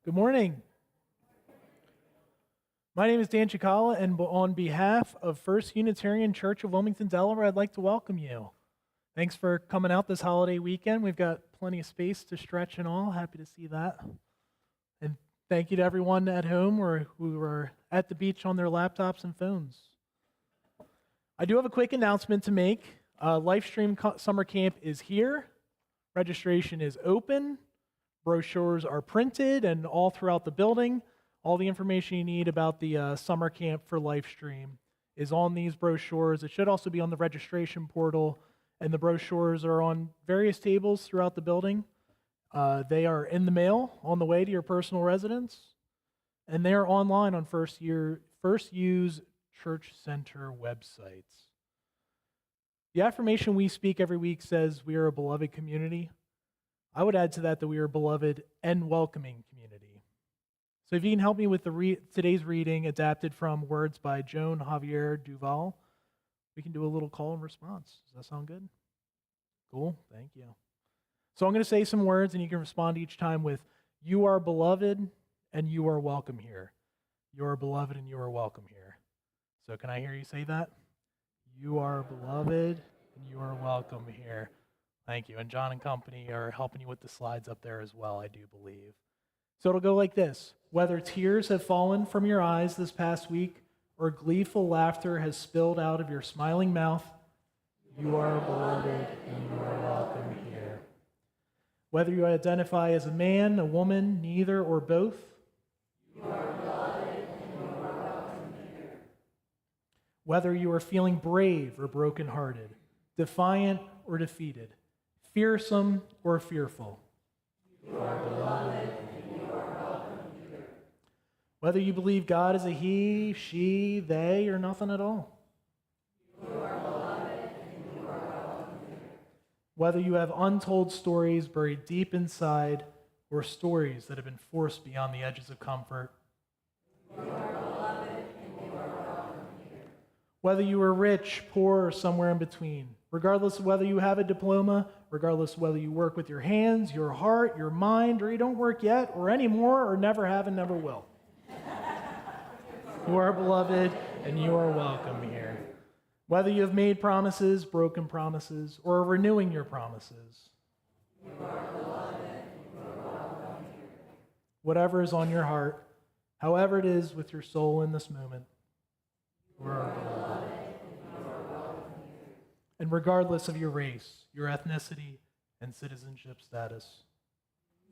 Good morning. My name is Dan Chikala, and on behalf of First Unitarian Church of Wilmington, Delaware, I'd like to welcome you. Thanks for coming out this holiday weekend. We've got plenty of space to stretch and all. Happy to see that. And thank you to everyone at home or who are at the beach on their laptops and phones. I do have a quick announcement to make. Livestream Summer Camp is here. Registration is open. Brochures are printed and all throughout the building. All the information you need about the summer camp for Livestream is on these brochures. It should also be on the registration portal, and the brochures are on various tables throughout the building. They are in the mail on the way to your personal residence, and they are online on First Use Church Center websites. The affirmation we speak every week says we are a beloved community. I would add to that we are a beloved and welcoming community. So if you can help me with today's reading, adapted from words by Joan Javier Duval, we can do a little call and response. Does that sound good? Cool, thank you. So I'm going to say some words, and you can respond each time with, "You are beloved, and you are welcome here." You are beloved, and you are welcome here. So can I hear you say that? You are beloved, and you are welcome here. Thank you. And John and company are helping you with the slides up there as well, I do believe. So it'll go like this. Whether tears have fallen from your eyes this past week, or gleeful laughter has spilled out of your smiling mouth, you are beloved and you are welcome here. Whether you identify as a man, a woman, neither, or both, you are beloved and you are welcome here. Whether you are feeling brave or brokenhearted, defiant or defeated, fearsome or fearful, you are beloved and you are welcome here. Whether you believe God is a he, she, they, or nothing at all, you are beloved and you are welcome here. Whether you have untold stories buried deep inside or stories that have been forced beyond the edges of comfort, you are beloved and you are welcome here. Whether you are rich, poor, or somewhere in between, regardless of whether you have a diploma, regardless of whether you work with your hands, your heart, your mind, or you don't work yet, or anymore, or never have and never will. You are beloved and you are welcome here. Whether you have made promises, broken promises, or are renewing your promises, you are beloved and you are welcome here. Whatever is on your heart, however it is with your soul in this moment, you are beloved and you are welcome here. And regardless of your race, your ethnicity, and citizenship status,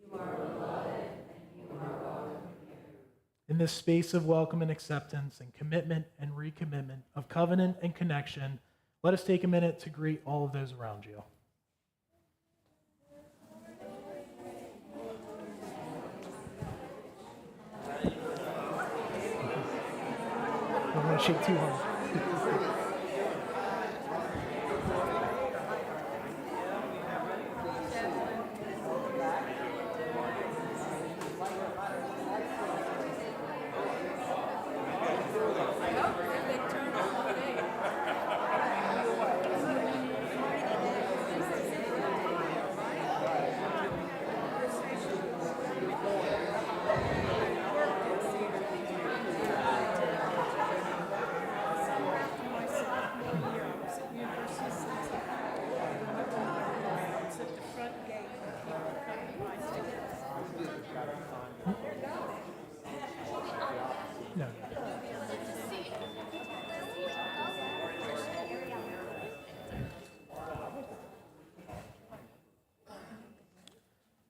you are beloved and you are welcome here. In this space of welcome and acceptance and commitment and recommitment, of covenant and connection, let us take a minute to greet all of those around you. I'm going to shake too hard. No.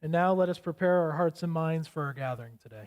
And now let us prepare our hearts and minds for our gathering today.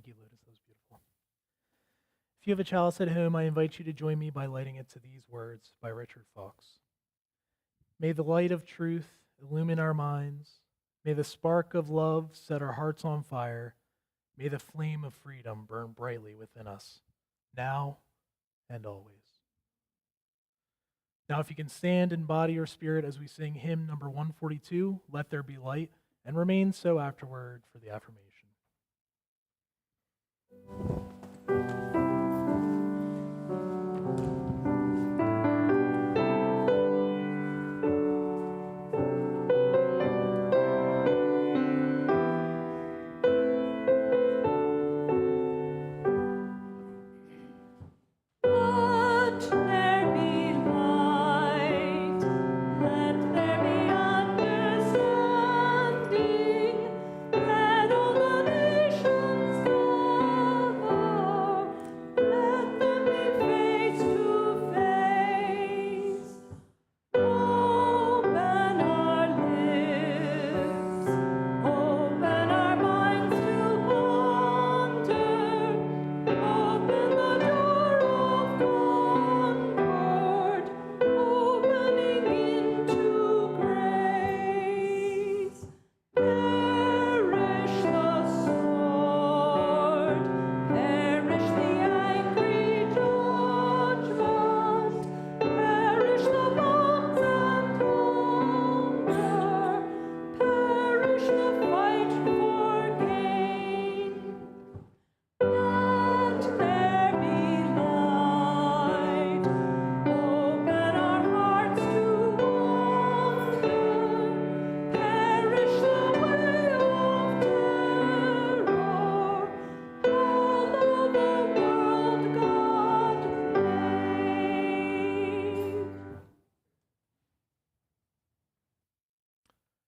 Thank you, Lotus. That was beautiful. If you have a chalice at home, I invite you to join me by lighting it to these words by Richard Fox. May the light of truth illumine our minds. May the spark of love set our hearts on fire. May the flame of freedom burn brightly within us, now and always. Now, if you can stand in body or spirit as we sing hymn number 142, Let There Be Light, and remain so afterward for the affirmation.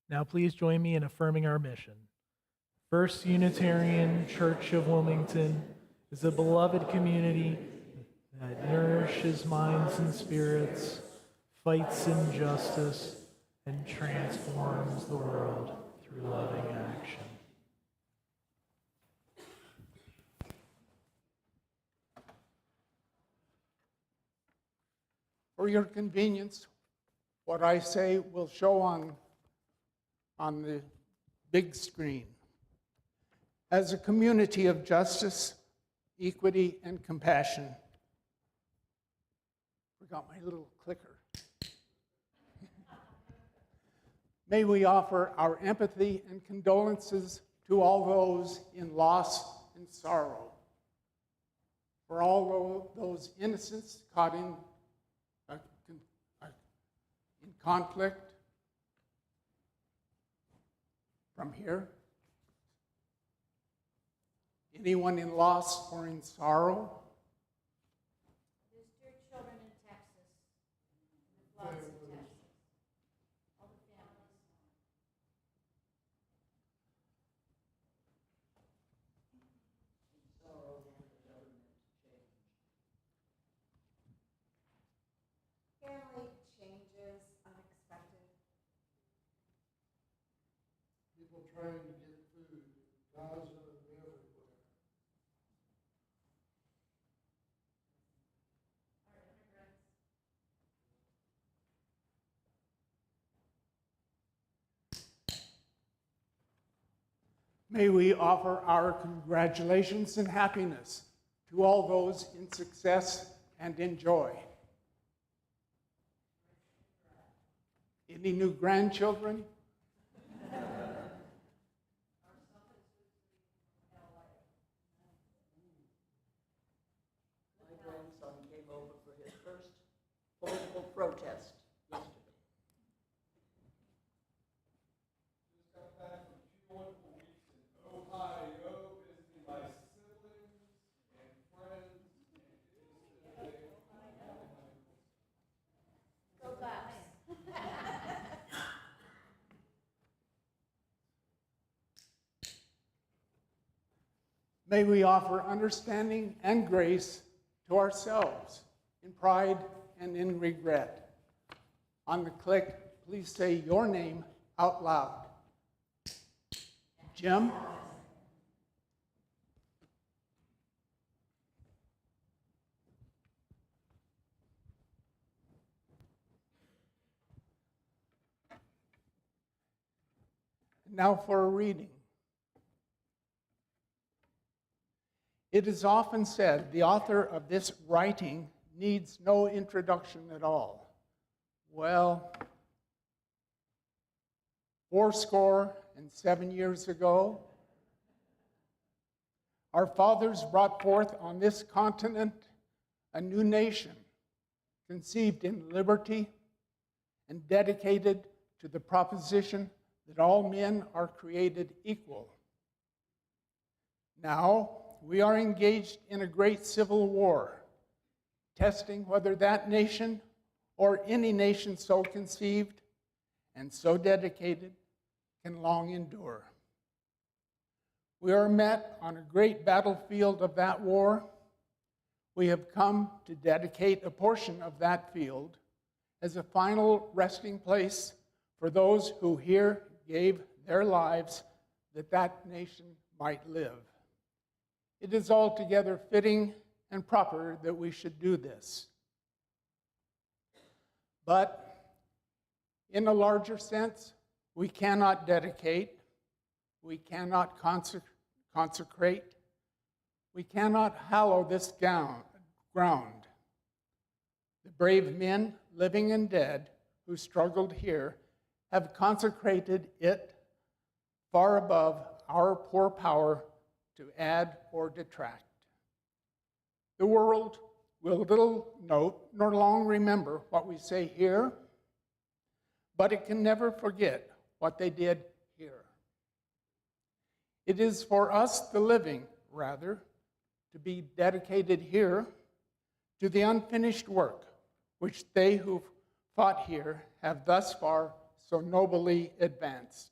Now please join me in affirming our mission. First Unitarian Church of Wilmington is a beloved community that nourishes minds and spirits, fights injustice, and transforms the world through loving action. For your convenience, what I say will show on the big screen. As a community of justice, equity, and compassion. Forgot my little clicker. May we offer our empathy and condolences to all those in loss and sorrow. For all those innocents caught in conflict from here. Anyone in loss or in sorrow? There's dear children in Texas, the floods in Texas, all the families. Family changes, unexpected. People trying to get food, Gaza and everywhere. Our immigrants. May we offer our congratulations and happiness to all those in success and in joy. Any new grandchildren? My grandson came over for his first political protest yesterday. Just got back from 2 wonderful weeks in Ohio, visiting my siblings and friends. Go Bucks. May we offer understanding and grace to ourselves in pride and in regret. On the click, please say your name out loud. Jim? Now for a reading. It is often said the author of this writing needs no introduction at all. Well, 87 years ago, our fathers brought forth on this continent a new nation, conceived in liberty and dedicated to the proposition that all men are created equal. Now, we are engaged in a great civil war, testing whether that nation or any nation so conceived and so dedicated can long endure. We are met on a great battlefield of that war. We have come to dedicate a portion of that field as a final resting place for those who here gave their lives that that nation might live. It is altogether fitting and proper that we should do this. But in a larger sense, we cannot dedicate, we cannot consecrate, we cannot hallow this ground. The brave men, living and dead, who struggled here, have consecrated it far above our poor power to add or detract. The world will little note nor long remember what we say here, but it can never forget what they did here. It is for us, the living, rather, to be dedicated here to the unfinished work which they who fought here have thus far so nobly advanced.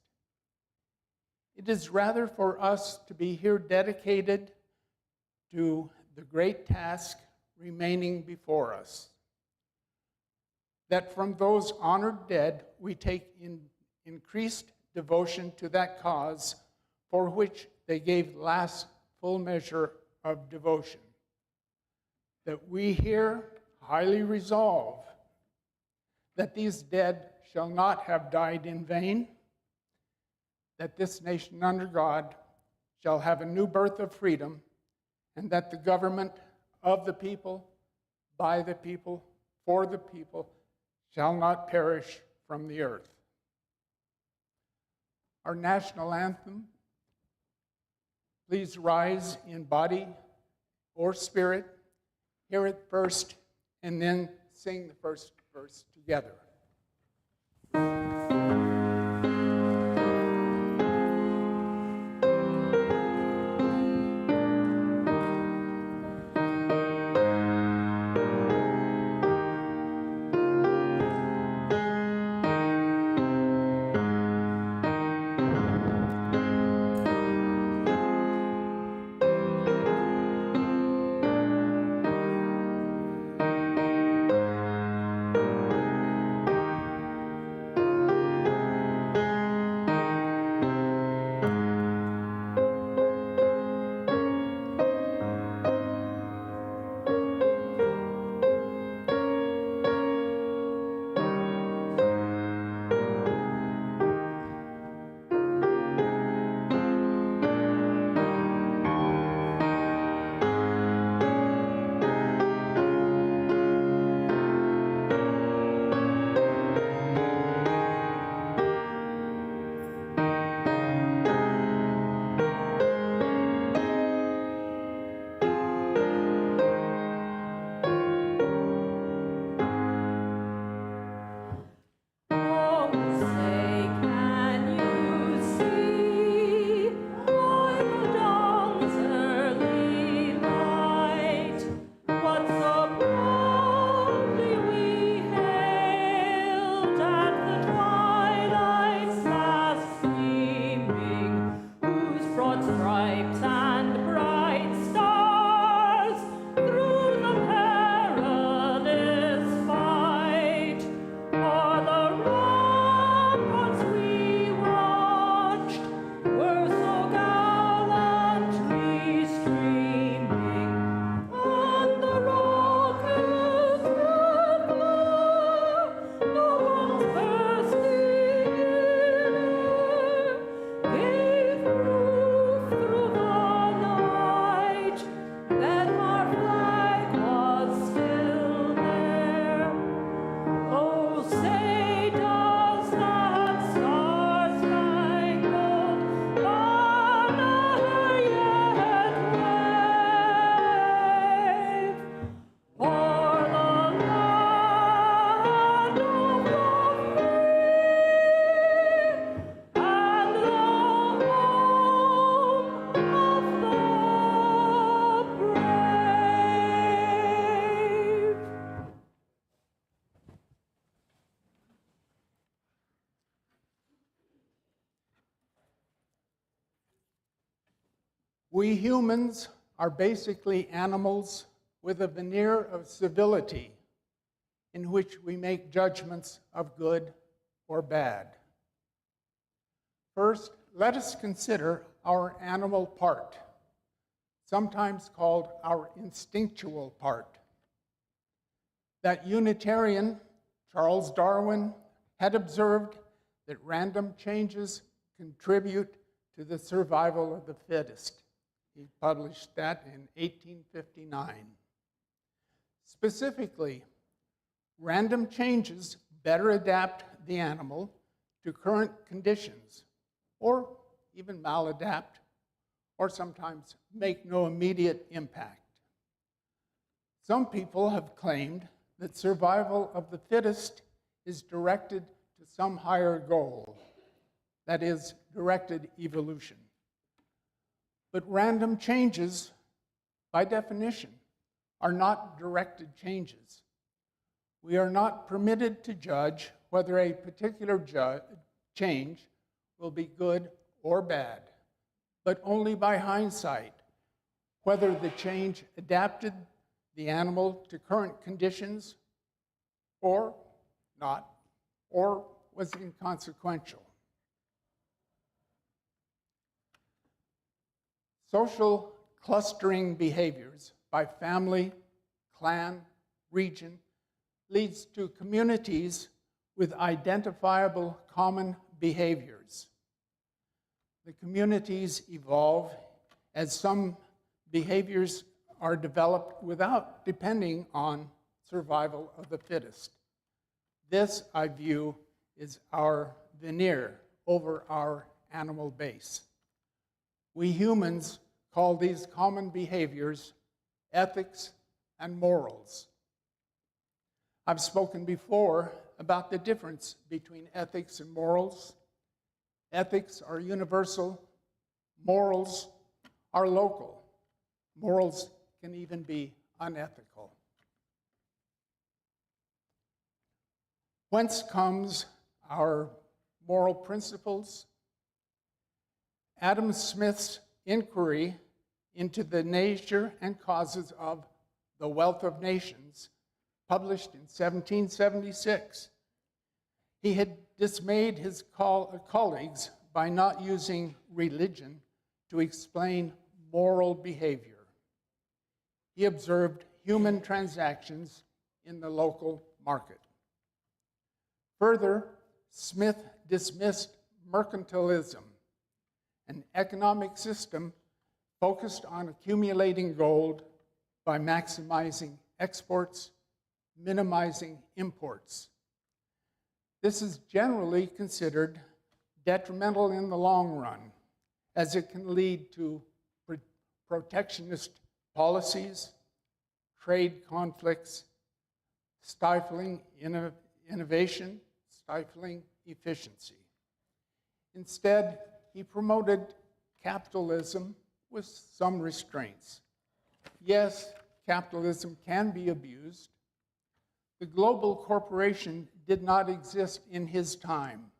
It is rather for us to be here dedicated to the great task remaining before us, that from those honored dead we take increased devotion to that cause for which they gave last full measure of devotion, that we here highly resolve that these dead shall not have died in vain, that this nation under God shall have a new birth of freedom, and that the government of the people, by the people, for the people, shall not perish from the earth. Our national anthem, please rise in body or spirit, hear it first, and then sing the first verse together. We humans are basically animals with a veneer of civility in which we make judgments of good or bad. First, let us consider our animal part, sometimes called our instinctual part. That Unitarian, Charles Darwin, had observed that random changes contribute to the survival of the fittest. He published that in 1859. Specifically, random changes better adapt the animal to current conditions, or even maladapt, or sometimes make no immediate impact. Some people have claimed that survival of the fittest is directed to some higher goal, that is, directed evolution. But random changes, by definition, are not directed changes. We are not permitted to judge whether a particular change will be good or bad, but only by hindsight, whether the change adapted the animal to current conditions or not, or was inconsequential. Social clustering behaviors by family, clan, region leads to communities with identifiable common behaviors. The communities evolve as some behaviors are developed without depending on survival of the fittest. This, I view, is our veneer over our animal base. We humans call these common behaviors ethics and morals. I've spoken before about the difference between ethics and morals. Ethics are universal, morals are local. Morals can even be unethical. Whence comes our moral principles? Adam Smith's inquiry into the nature and causes of the wealth of nations, published in 1776. He had dismayed his colleagues by not using religion to explain moral behavior. He observed human transactions in the local market. Further, Smith dismissed mercantilism, an economic system focused on accumulating gold by maximizing exports, minimizing imports. This is generally considered detrimental in the long run, as it can lead to protectionist policies, trade conflicts, stifling innovation, stifling efficiency. Instead, he promoted capitalism with some restraints. Yes, capitalism can be abused. The global corporation did not exist in his time,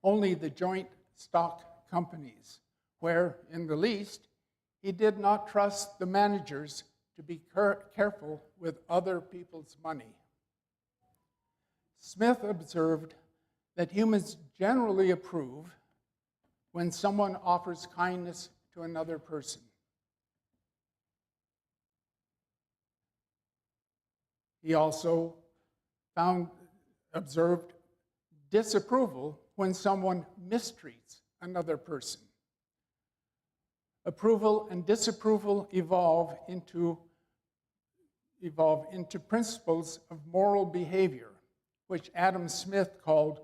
only the joint stock companies, where, in the least, he did not trust the managers to be careful with other people's money. Smith observed that humans generally approve when someone offers kindness to another person. He also observed disapproval when someone mistreats another person. Approval and disapproval evolve into principles of moral behavior, which Adam Smith called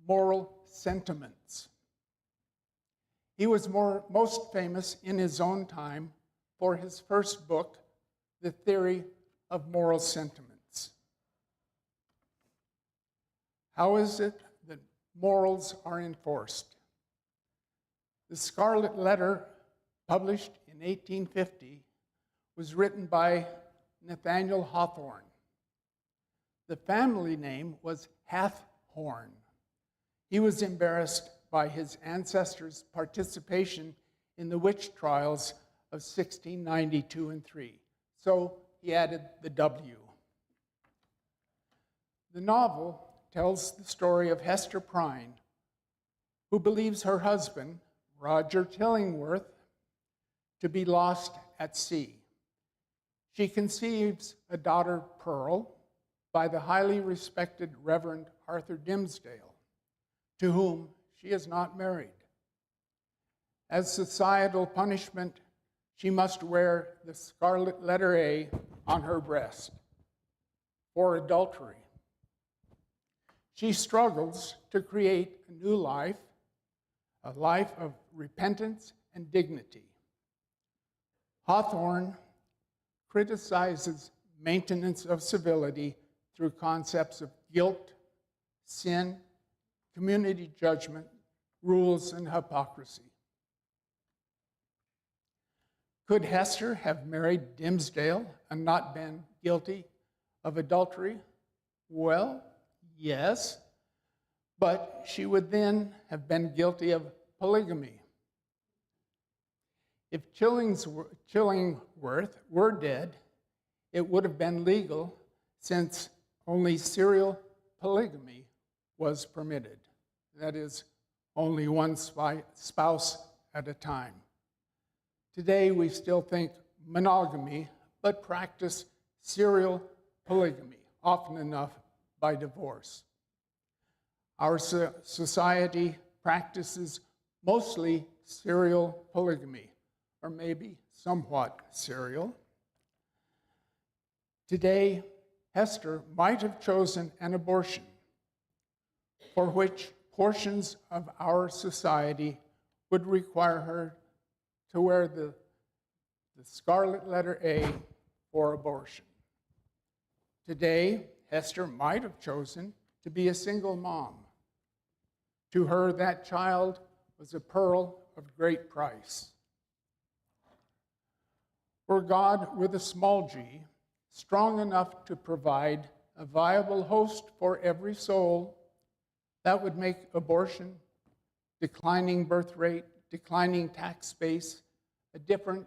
moral sentiments. He was most famous in his own time for his first book, The Theory of Moral Sentiments. How is it that morals are enforced? The Scarlet Letter, published in 1850, was written by Nathaniel Hawthorne. The family name was Hathhorn. He was embarrassed by his ancestors' participation in the witch trials of 1692 and 3. So he added the W. The novel tells the story of Hester Prynne, who believes her husband, Roger Tillingworth, to be lost at sea. She conceives a daughter, Pearl, by the highly respected Reverend Arthur Dimmesdale, to whom she is not married. As societal punishment, she must wear the scarlet letter A on her breast for adultery. She struggles to create a new life, a life of repentance and dignity. Hawthorne criticizes maintenance of civility through concepts of guilt, sin, community judgment, rules, and hypocrisy. Could Hester have married Dimmesdale and not been guilty of adultery? Well, yes, but she would then have been guilty of polygamy. If Chillingworth were dead, it would have been legal since only serial polygamy was permitted. That is, only one spouse at a time. Today, we still think monogamy, but practice serial polygamy, often enough by divorce. Our society practices mostly serial polygamy, or maybe somewhat serial. Today, Hester might have chosen an abortion, for which portions of our society would require her to wear the scarlet letter A for abortion. Today, Hester might have chosen to be a single mom. To her, that child was a pearl of great price. Were God with a small g, strong enough to provide a viable host for every soul, that would make abortion, declining birth rate, declining tax base, a different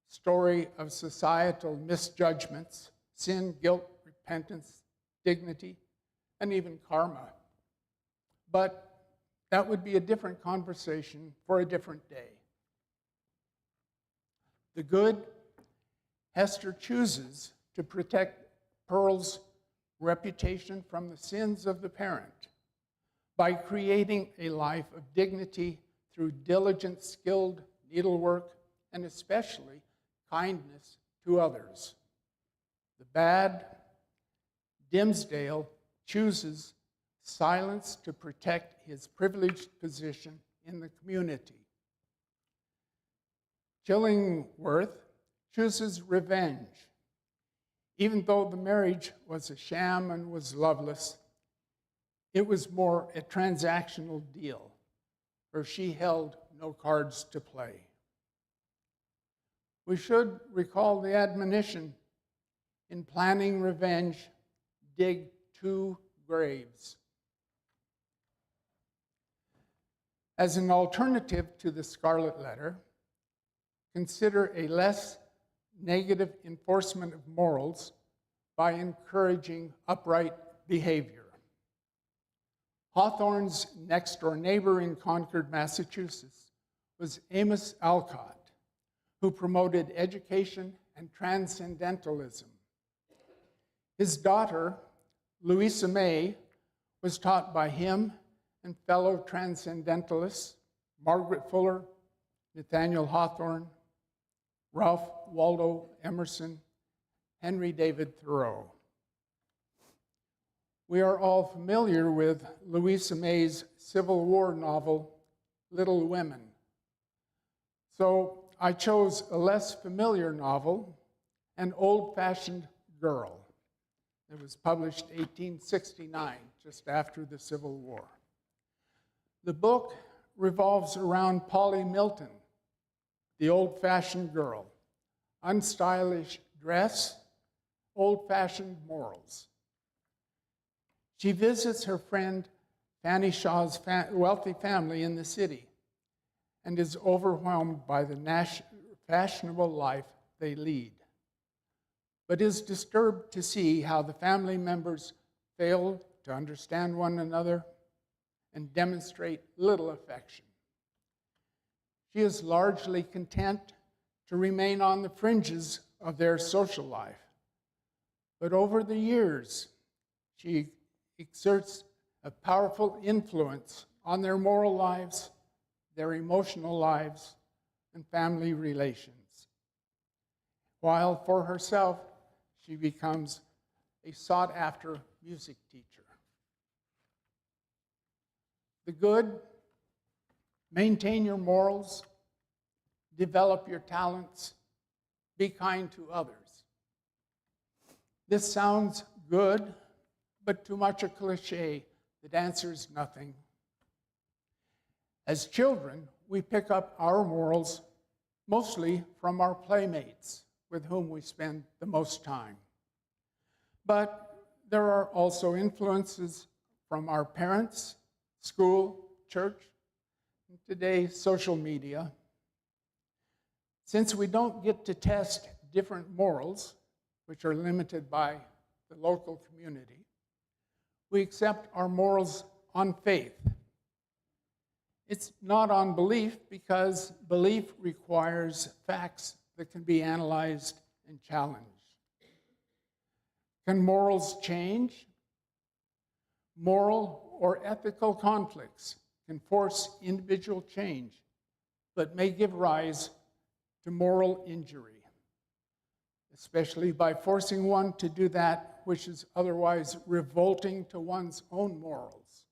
story of societal misjudgments, sin, guilt, repentance, dignity, and even karma. But that would be a different conversation for a different day. The good, Hester chooses to protect Pearl's reputation from the sins of the parent by creating a life of dignity through diligent, skilled needlework, and especially kindness to others. The bad, Dimmesdale chooses silence to protect his privileged position in the community. Chillingworth chooses revenge. Even though the marriage was a sham and was loveless, it was more a transactional deal, where she held no cards to play. We should recall the admonition: in planning revenge, dig 2 graves. As an alternative to the scarlet letter, consider a less negative enforcement of morals by encouraging upright behavior. Hawthorne's next-door neighbor in Concord, Massachusetts, was Amos Alcott, who promoted education and transcendentalism. His daughter, Louisa May, was taught by him and fellow transcendentalists Margaret Fuller, Nathaniel Hawthorne, Ralph Waldo Emerson, Henry David Thoreau. We are all familiar with Louisa May's Civil War novel, Little Women. So I chose a less familiar novel, An Old-Fashioned Girl. It was published 1869, just after the Civil War. The book revolves around Polly Milton, the old-fashioned girl, unstylish dress, old-fashioned morals. She visits her friend Fanny Shaw's wealthy family in the city and is overwhelmed by the fashionable life they lead, but is disturbed to see how the family members fail to understand one another and demonstrate little affection. She is largely content to remain on the fringes of their social life, but over the years, she exerts a powerful influence on their moral lives, their emotional lives, and family relations. While for herself, she becomes a sought-after music teacher. The good, maintain your morals, develop your talents, be kind to others. This sounds good, but too much a cliche that answers nothing. As children, we pick up our morals mostly from our playmates with whom we spend the most time. But there are also influences from our parents, school, church, and today social media. Since we don't get to test different morals, which are limited by the local community, we accept our morals on faith. It's not on belief because belief requires facts that can be analyzed and challenged. Can morals change? Moral or ethical conflicts can force individual change, but may give rise to moral injury, especially by forcing one to do that which is otherwise revolting to one's own morals.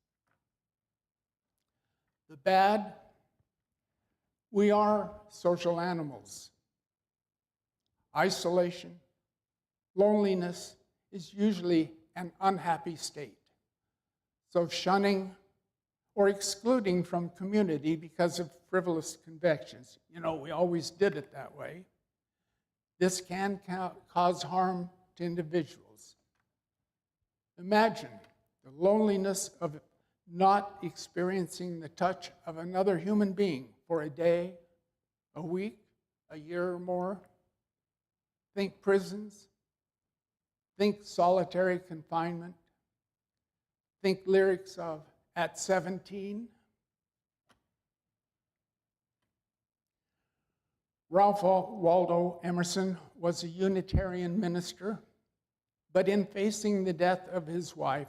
The bad, we are social animals. Isolation, loneliness is usually an unhappy state. So shunning or excluding from community because of frivolous convictions, we always did it that way. This can cause harm to individuals. Imagine the loneliness of not experiencing the touch of another human being for a day, a week, a year or more. Think prisons. Think solitary confinement. Think lyrics of At 17. Ralph Waldo Emerson was a Unitarian minister, but in facing the death of his wife,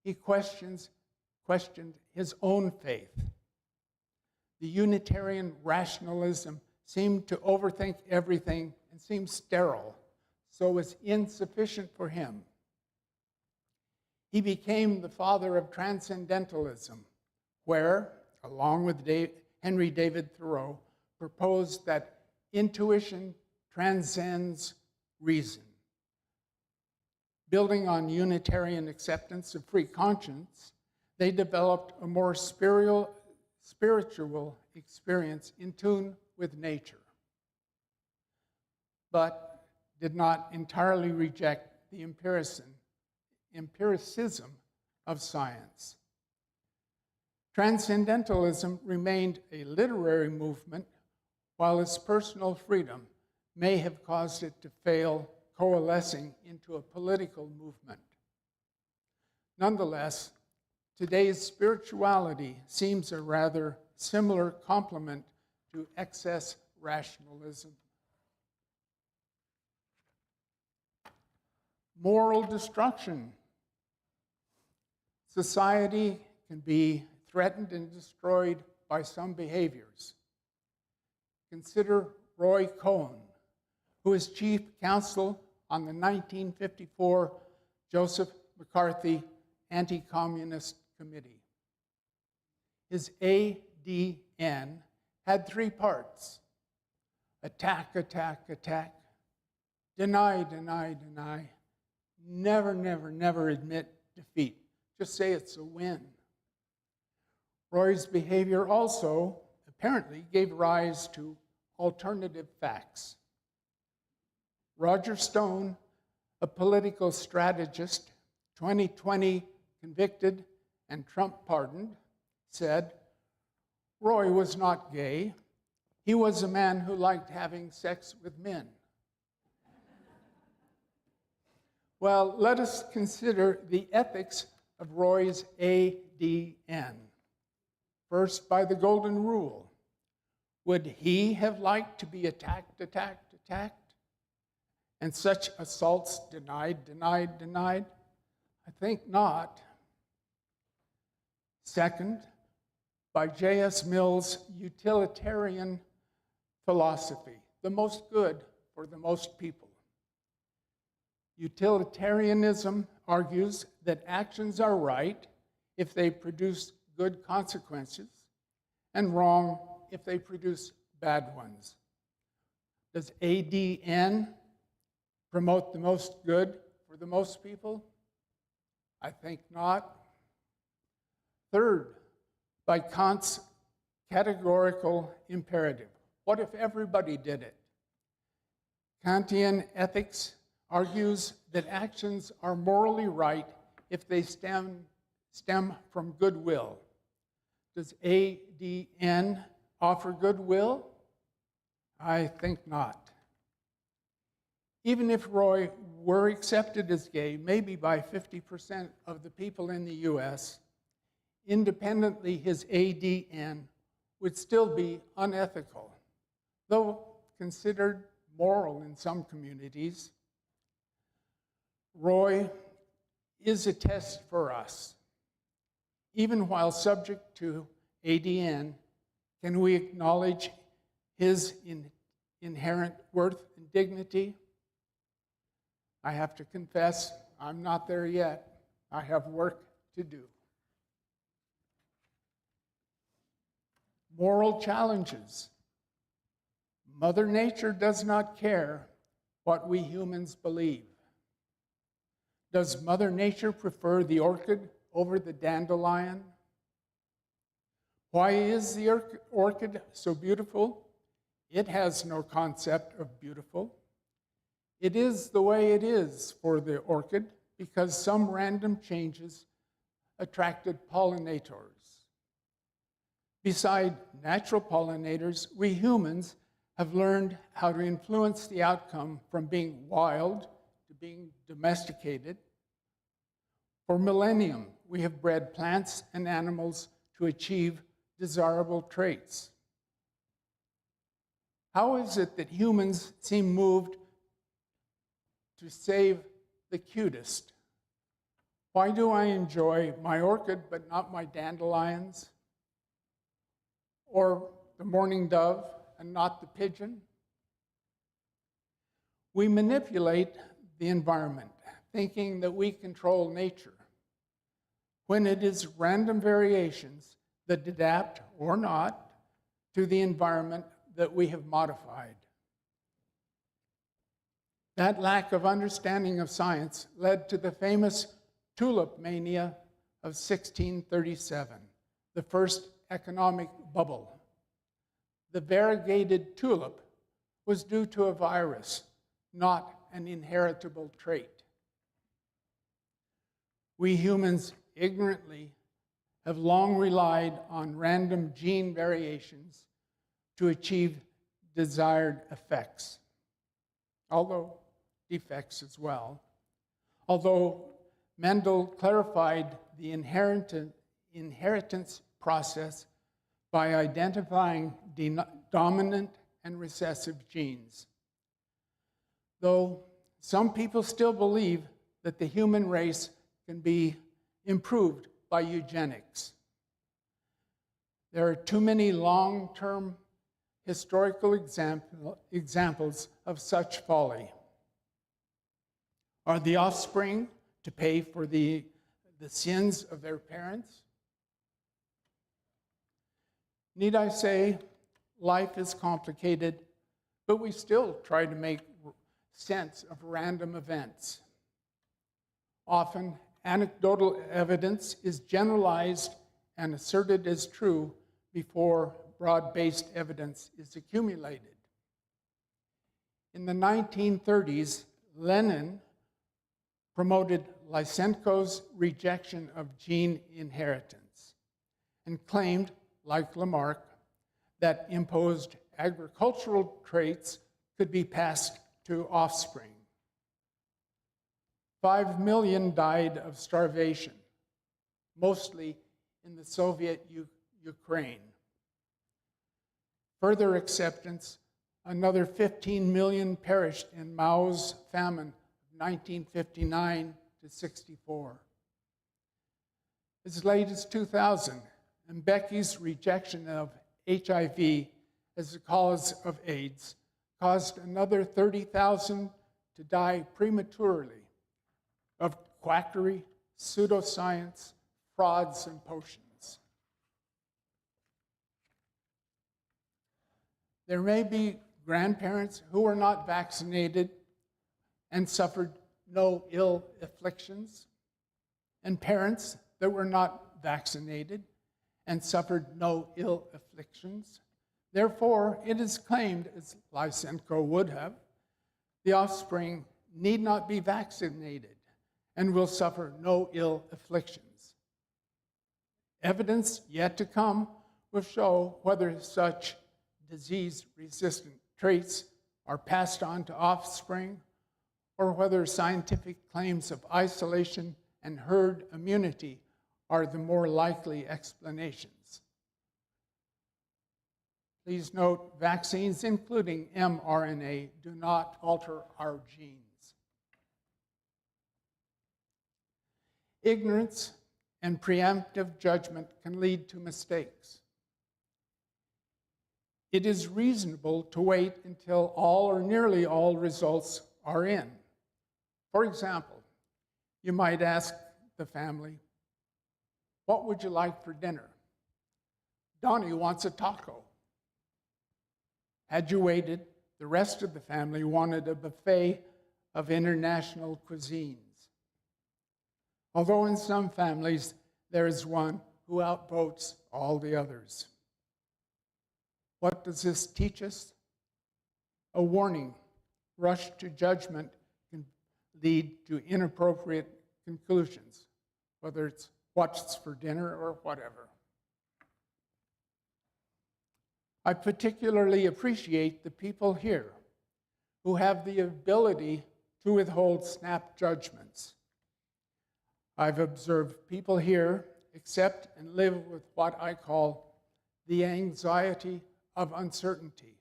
he questioned his own faith. The Unitarian rationalism seemed to overthink everything and seemed sterile, so was insufficient for him. He became the father of transcendentalism, where, along with Henry David Thoreau, proposed that intuition transcends reason. Building on Unitarian acceptance of free conscience, they developed a more spiritual experience in tune with nature, but did not entirely reject the empiricism of science. Transcendentalism remained a literary movement, while its personal freedom may have caused it to fail coalescing into a political movement. Nonetheless, today's spirituality seems a rather similar complement to excess rationalism. Moral destruction. Society can be threatened and destroyed by some behaviors. Consider Roy Cohn, who is chief counsel on the 1954 Joseph McCarthy Anti-Communist Committee. His ADN had 3 parts: attack, attack, attack, deny, deny, deny, never, never, never admit defeat. Just say it's a win. Roy's behavior also apparently gave rise to alternative facts. Roger Stone, a political strategist, 2020 convicted and Trump pardoned, said, Roy was not gay. He was a man who liked having sex with men. Well, let us consider the ethics of Roy's ADN. First, by the golden rule. Would he have liked to be attacked, and such assaults denied? I think not. Second, by J.S. Mill's utilitarian philosophy, the most good for the most people. Utilitarianism argues that actions are right if they produce good consequences and wrong if they produce bad ones. Does ADN promote the most good for the most people? I think not. Third, by Kant's categorical imperative. What if everybody did it? Kantian ethics argues that actions are morally right if they stem from goodwill. Does ADN offer goodwill? I think not. Even if Roy were accepted as gay, maybe by 50% of the people in the US, independently his ADN would still be unethical, though considered moral in some communities. Roy is a test for us. Even while subject to ADN, can we acknowledge his inherent worth and dignity? I have to confess, I'm not there yet. I have work to do. Moral challenges. Mother Nature does not care what we humans believe. Does Mother Nature prefer the orchid over the dandelion? Why is the orchid so beautiful? It has no concept of beautiful. It is the way it is for the orchid because some random changes attracted pollinators. Beside natural pollinators, we humans have learned how to influence the outcome from being wild to being domesticated. For millennium, we have bred plants and animals to achieve desirable traits. How is it that humans seem moved to save the cutest? Why do I enjoy my orchid but not my dandelions? Or the mourning dove and not the pigeon? We manipulate the environment, thinking that we control nature, when it is random variations that adapt or not to the environment that we have modified. That lack of understanding of science led to the famous tulip mania of 1637, the first economic bubble. The variegated tulip was due to a virus, not an inheritable trait. We humans ignorantly have long relied on random gene variations to achieve desired effects, although defects as well. Although Mendel clarified the inheritance process by identifying dominant and recessive genes. Though some people still believe that the human race can be improved by eugenics. There are too many long-term historical examples of such folly. Are the offspring to pay for the sins of their parents? Need I say, life is complicated, but we still try to make sense of random events. Often, anecdotal evidence is generalized and asserted as true before broad-based evidence is accumulated. In the 1930s, Lenin promoted Lysenko's rejection of gene inheritance and claimed, like Lamarck, that imposed agricultural traits could be passed to offspring. 5 million died of starvation, mostly in the Soviet Ukraine. Further acceptance, another 15 million perished in Mao's famine of 1959 to 64. As late as 2000, Mbeki's rejection of HIV as the cause of AIDS caused another 30,000 to die prematurely of quackery, pseudoscience, frauds, and potions. There may be grandparents who were not vaccinated and suffered no ill afflictions, and parents that were not vaccinated and suffered no ill afflictions. Therefore, it is claimed, as Lysenko would have, the offspring need not be vaccinated and will suffer no ill afflictions. Evidence yet to come will show whether such disease-resistant traits are passed on to offspring or whether scientific claims of isolation and herd immunity are the more likely explanations. Please note, vaccines, including mRNA, do not alter our genes. Ignorance and preemptive judgment can lead to mistakes. It is reasonable to wait until all or nearly all results are in. For example, you might ask the family, "What would you like for dinner?" "Donnie wants a taco." Had you waited, the rest of the family wanted a buffet of international cuisines. Although in some families there is one who outvotes all the others. What does this teach us? A warning. Rush to judgment can lead to inappropriate conclusions, whether it's what's for dinner or whatever. I particularly appreciate the people here who have the ability to withhold snap judgments. I've observed people here accept and live with what I call the anxiety of uncertainty.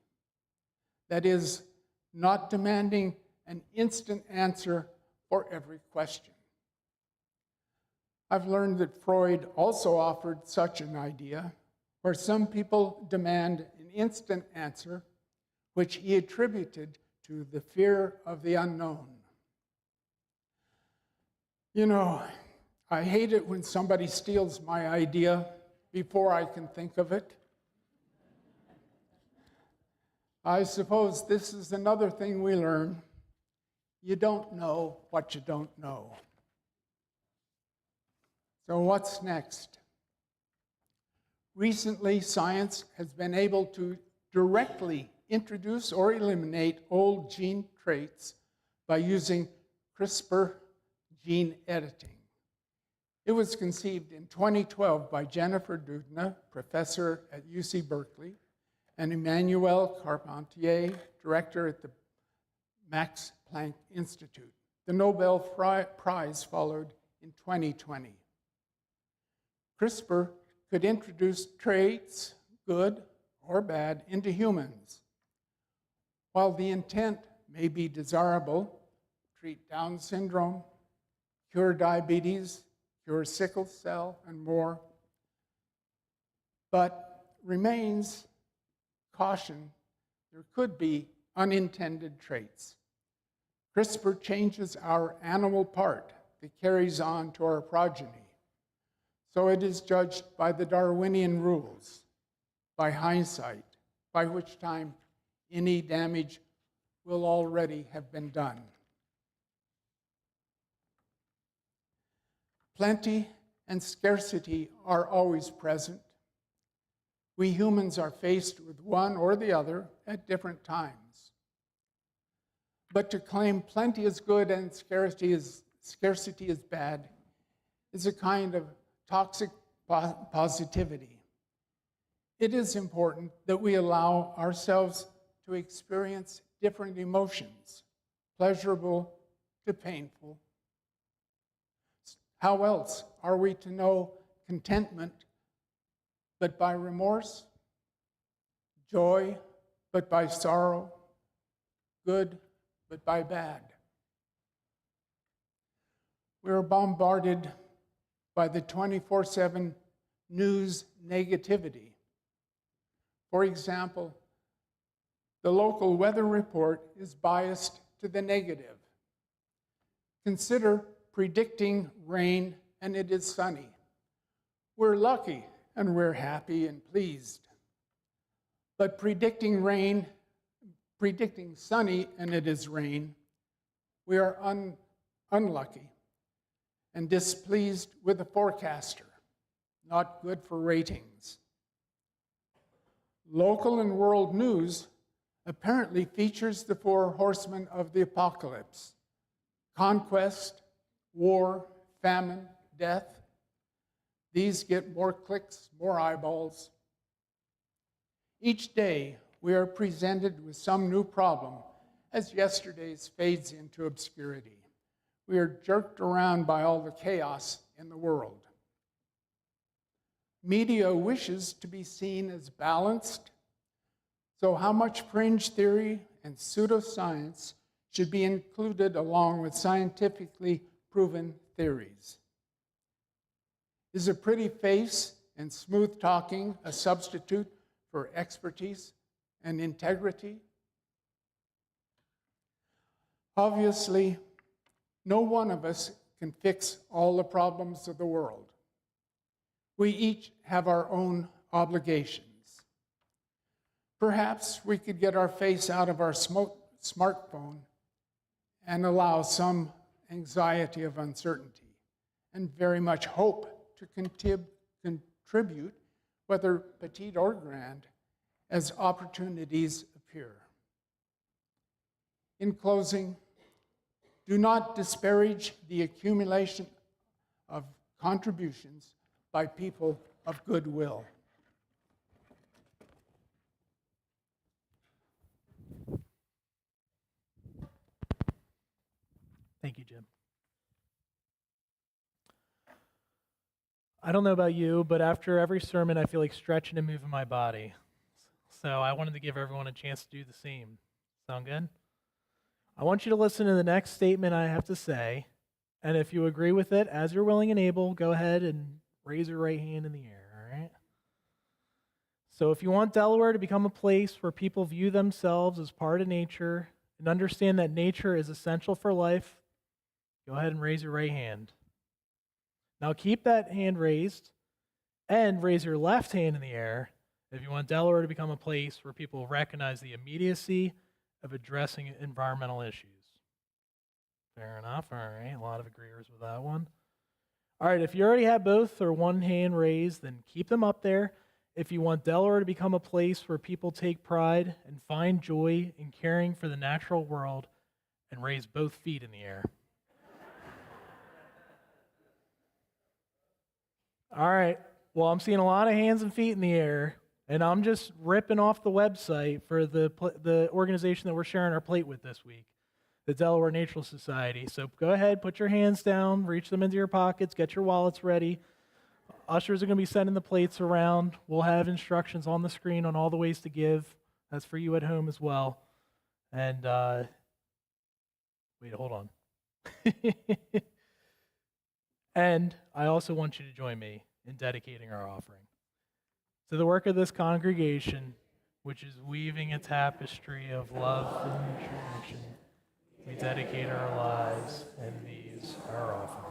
That is, not demanding an instant answer for every question. I've learned that Freud also offered such an idea, where some people demand an instant answer, which he attributed to the fear of the unknown. You know, I hate it when somebody steals my idea before I can think of it. I suppose this is another thing we learn. You don't know what you don't know. So what's next? Recently, science has been able to directly introduce or eliminate old gene traits by using CRISPR gene editing. It was conceived in 2012 by Jennifer Doudna, professor at UC Berkeley, and Emmanuel Carpentier, director at the Max Planck Institute. The Nobel Prize followed in 2020. CRISPR could introduce traits, good or bad, into humans. While the intent may be desirable, treat Down syndrome, cure diabetes, cure sickle cell, and more, but remains caution, there could be unintended traits. CRISPR changes our animal part that carries on to our progeny. So it is judged by the Darwinian rules, by hindsight, by which time any damage will already have been done. Plenty and scarcity are always present. We humans are faced with one or the other at different times. But to claim plenty is good and scarcity is bad is a kind of toxic positivity. It is important that we allow ourselves to experience different emotions, pleasurable to painful. How else are we to know contentment but by remorse, joy but by sorrow, good but by bad? We are bombarded by the 24/7 news negativity. For example, the local weather report is biased to the negative. Consider predicting rain and it is sunny. We're lucky and we're happy and pleased. But predicting sunny and it is rain, we are unlucky and displeased with the forecaster. Not good for ratings. Local and world news apparently features the four horsemen of the apocalypse: conquest, war, famine, death. These get more clicks, more eyeballs. Each day, we are presented with some new problem as yesterday's fades into obscurity. We are jerked around by all the chaos in the world. Media wishes to be seen as balanced, so how much fringe theory and pseudoscience should be included along with scientifically proven theories? Is a pretty face and smooth talking a substitute for expertise and integrity? Obviously, no one of us can fix all the problems of the world. We each have our own obligations. Perhaps we could get our face out of our smartphone and allow some anxiety of uncertainty and very much hope to contribute, whether petite or grand, as opportunities appear. In closing, do not disparage the accumulation of contributions by people of goodwill. Thank you, Jim. I don't know about you, but after every sermon, I feel like stretching and moving my body. So I wanted to give everyone a chance to do the same. Sound good? I want you to listen to the next statement I have to say, and if you agree with it, as you're willing and able, go ahead and raise your right hand in the air, all right? So if you want Delaware to become a place where people view themselves as part of nature and understand that nature is essential for life, go ahead and raise your right hand. Now keep that hand raised and raise your left hand in the air if you want Delaware to become a place where people recognize the immediacy of addressing environmental issues. Fair enough. All right. A lot of agreeers with that one. All right. If you already have both or one hand raised, then keep them up there. If you want Delaware to become a place where people take pride and find joy in caring for the natural world, and raise both feet in the air. All right. Well, I'm seeing a lot of hands and feet in the air, and I'm just ripping off the website for the organization that we're sharing our plate with this week, the Delaware Natural Society. So go ahead, put your hands down, reach them into your pockets, get your wallets ready. Ushers are going to be sending the plates around. We'll have instructions on the screen on all the ways to give. That's for you at home as well. And wait, hold on. And I also want you to join me in dedicating our offering to the work of this congregation, which is weaving a tapestry of love and tradition. We dedicate our lives, and these are our offerings.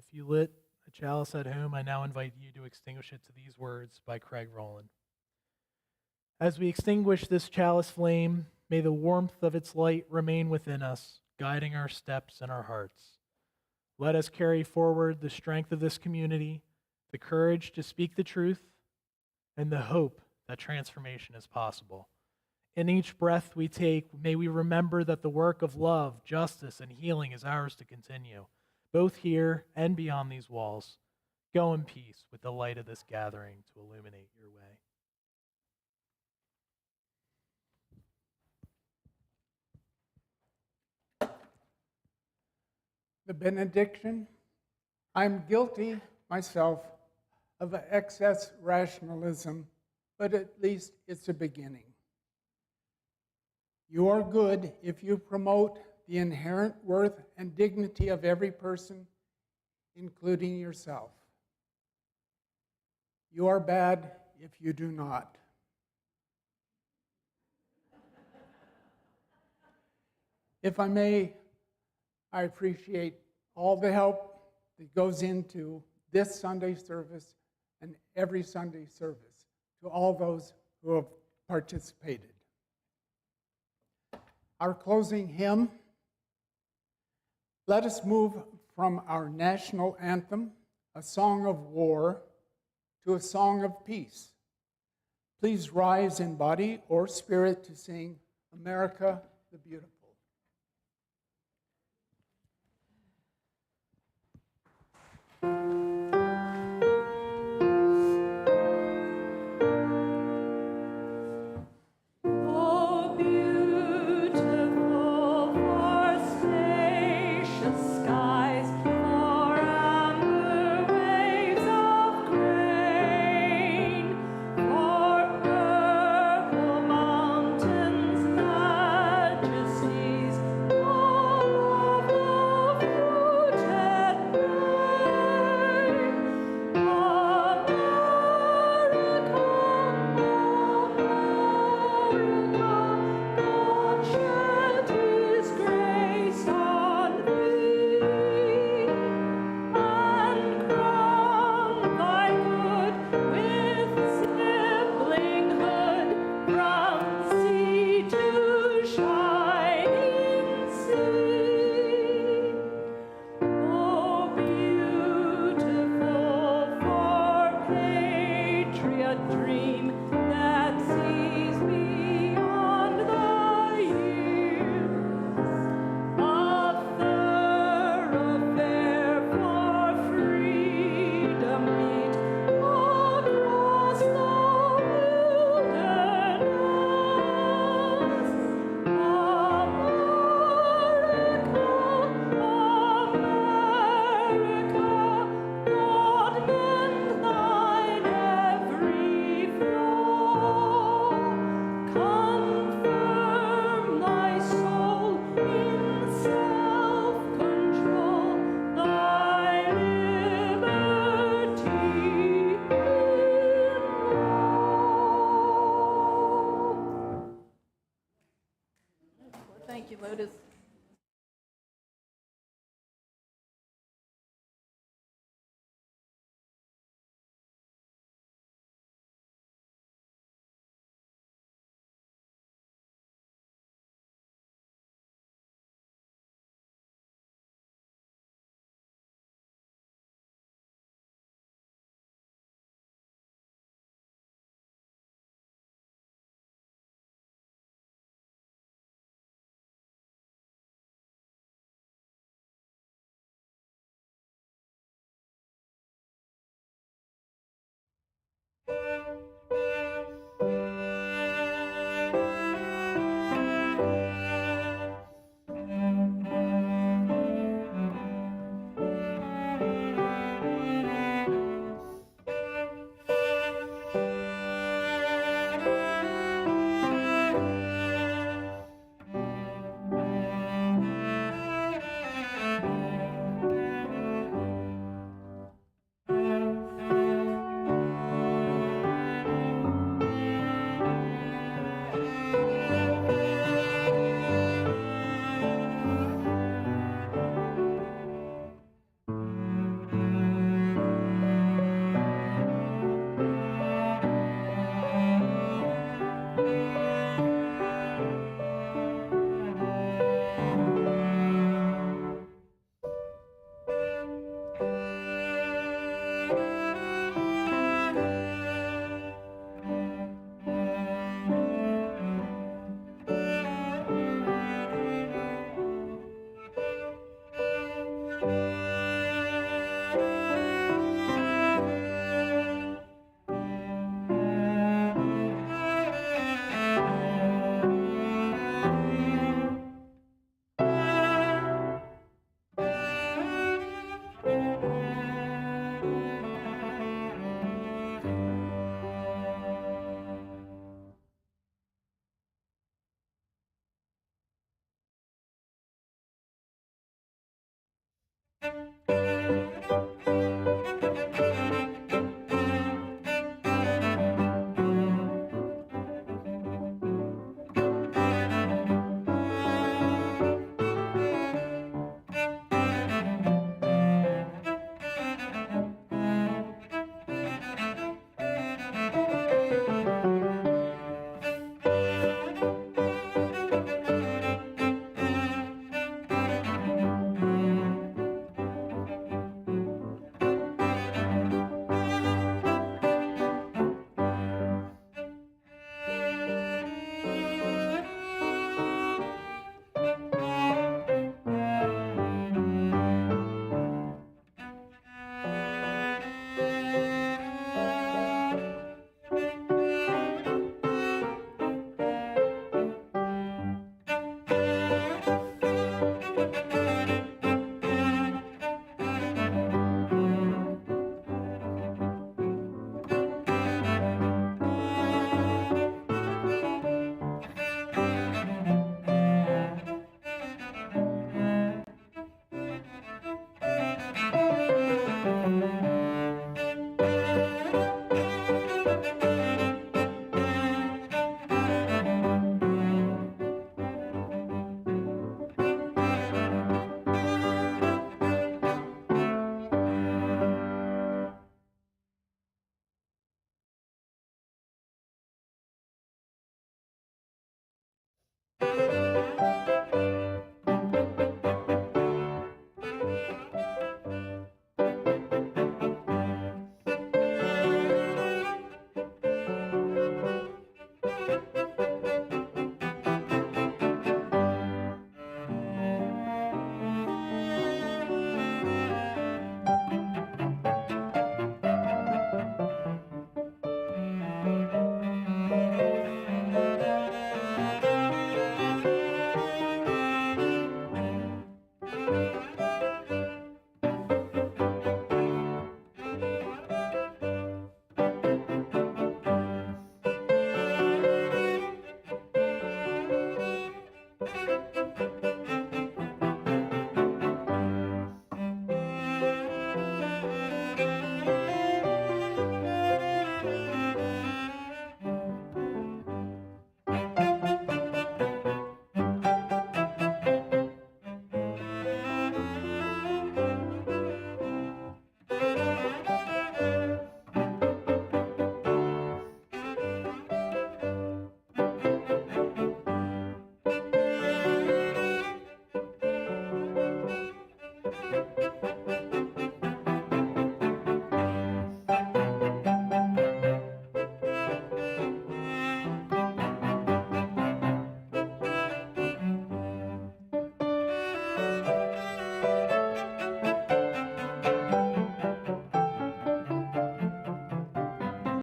If you lit a chalice at home, I now invite you to extinguish it to these words by Craig Rowland. As we extinguish this chalice flame, may the warmth of its light remain within us, guiding our steps and our hearts. Let us carry forward the strength of this community, the courage to speak the truth, and the hope that transformation is possible. In each breath we take, may we remember that the work of love, justice, and healing is ours to continue, both here and beyond these walls. Go in peace with the light of this gathering to illuminate your way. The benediction. I'm guilty myself of excess rationalism, but at least it's a beginning. You are good if you promote the inherent worth and dignity of every person, including yourself. You are bad if you do not. If I may, I appreciate all the help that goes into this Sunday service and every Sunday service to all those who have participated. Our closing hymn, let us move from our national anthem, a song of war, to a song of peace. Please rise in body or spirit to sing America the Beautiful. Majesty